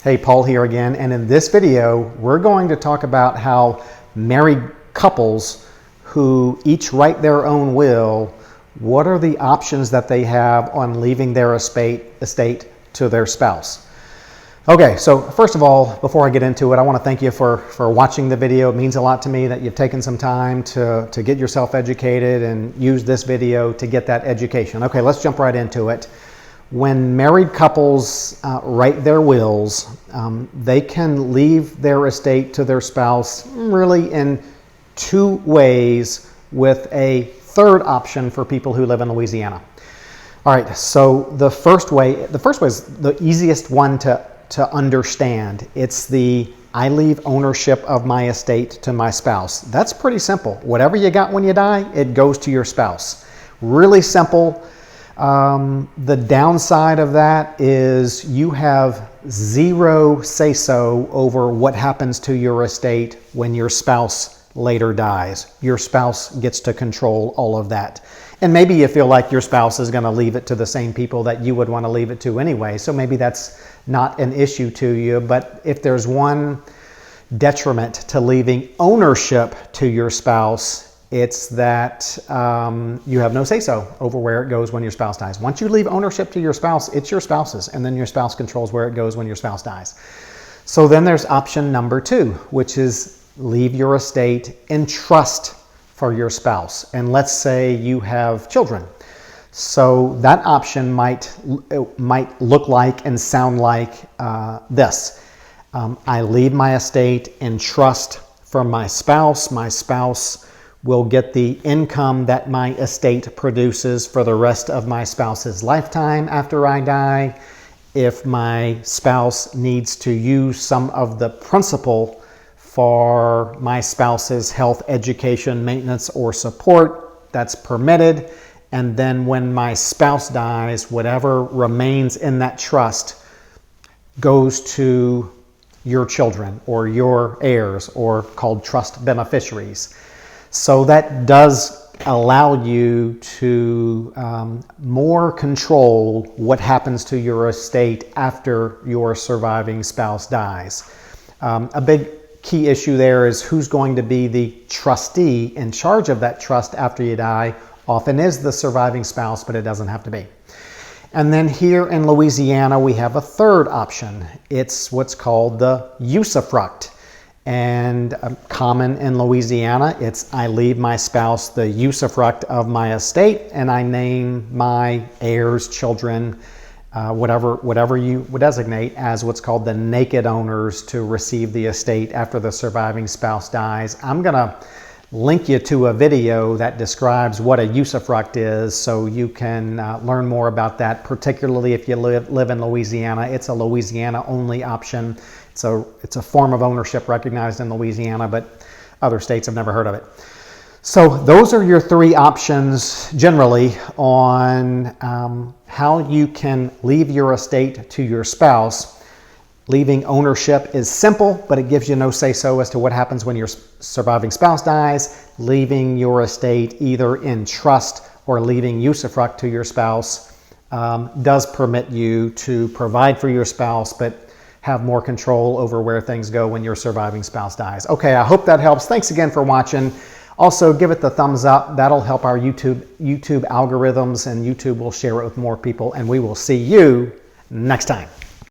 Hey, Paul here again, and in this video we're going to talk about how married couples who each write their own will, what are the options that they have on leaving their estate to their spouse. Okay, so first of all, before I get into it, I want to thank you for watching the video. It means a lot to me that you've taken some time to get yourself educated and use this video to get that education. Okay, let's jump right into it. When married couples write their wills, they can leave their estate to their spouse really in two ways, with a third option for people who live in Louisiana. All right, so the first way is the easiest one to understand. It's the I leave ownership of my estate to my spouse. That's pretty simple. Whatever you got when you die, it goes to your spouse. Really simple. The downside of that is you have zero say-so over what happens to your estate when your spouse later dies. Your spouse gets to control all of that. And maybe you feel like your spouse is going to leave it to the same people that you would want to leave it to anyway. So maybe that's not an issue to you. But if there's one detriment to leaving ownership to your spouse, it's that you have no say-so over where it goes when your spouse dies. Once you leave ownership to your spouse, it's your spouse's, and then your spouse controls where it goes when your spouse dies. So then there's option number two, which is leave your estate in trust for your spouse. And let's say you have children. So that option might look like and sound like this. I leave my estate in trust for my spouse. My spouse will get the income that my estate produces for the rest of my spouse's lifetime after I die. If my spouse needs to use some of the principal for my spouse's health, education, maintenance, or support, that's permitted. And then when my spouse dies, whatever remains in that trust goes to your children or your heirs, or called trust beneficiaries. So that does allow you to more control what happens to your estate after your surviving spouse dies. A big key issue there is who's going to be the trustee in charge of that trust after you die. Often is the surviving spouse, but it doesn't have to be. And then here in Louisiana, we have a third option. It's what's called the USUfruct. And common in Louisiana, it's I leave my spouse the usufruct of my estate, and I name my heirs, children, whatever you would designate as what's called the naked owners to receive the estate after the surviving spouse dies. I'm going to link you to a video that describes what a usufruct is, so you can learn more about that, particularly if you live in Louisiana. It's a Louisiana-only option. It's a form of ownership recognized in Louisiana, but other states have never heard of it. So those are your three options generally on how you can leave your estate to your spouse. Leaving ownership is simple, but it gives you no say-so as to what happens when your surviving spouse dies. Leaving your estate either in trust or leaving usufruct to your spouse does permit you to provide for your spouse, but have more control over where things go when your surviving spouse dies. Okay, I hope that helps. Thanks again for watching. Also, give it the thumbs up. That'll help our YouTube algorithms, and YouTube will share it with more people, and we will see you next time.